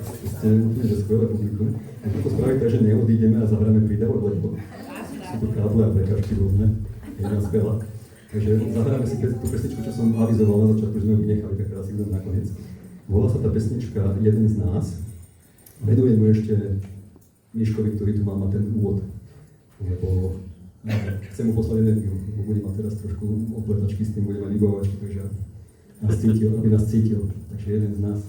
Ste úplne, že skvelé publikum. Môžeme to spraviť tak, že neodídeme a zahráme prídavok, lebo sú tu káble a prekažky rôzne. Je nás veľa. Takže zahráme si tú pesničku, čo som avizoval na začiatku, že sme ju vynechali, tak teraz si idem nakoniec. Volá sa tá pesnička Jeden z nás. Venujem mu ešte Miškovi, ktorý tu má ten úvod. Lebo chcem mu poslať energiu, lebo bude mať teraz trošku opletačky s tým, budeme libovať, takže aby nás cítil. Takže jeden z nás.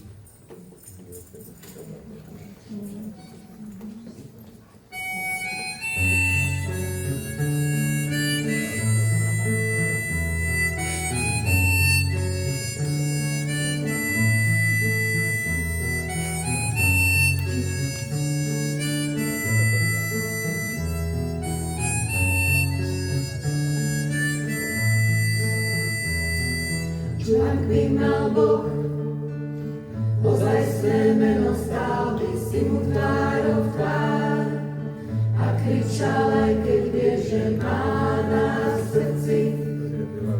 Ak by mal Boh ozajstné meno, stál by si mu tvárou v tvár a kričal, aj keď vieš, že má nás v srdci.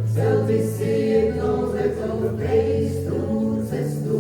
Chcel by si jednou vetou prejsť tú cestu.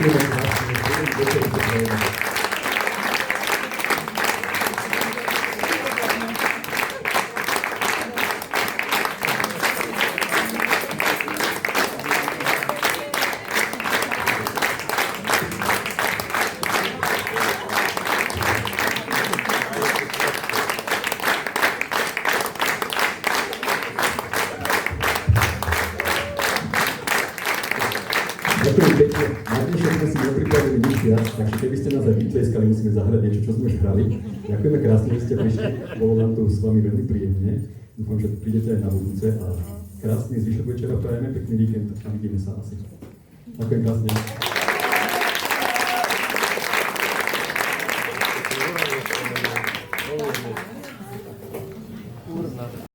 Ďakujeme krásne. Ďakujem. Ďakujem pekne. Na dnešok sme si nepripravili nič viac, takže keby ste nás aj vytleskali, musíme zahrať niečo, čo sme už hrali. Ďakujeme krásne, že ste prišli. Bolo nám tu s vami veľmi príjemne. Dúfam, že prídete aj na budúce a krásny zvyšok večera prajeme, pekný víkend a vidíme sa asi. Ďakujem krásne.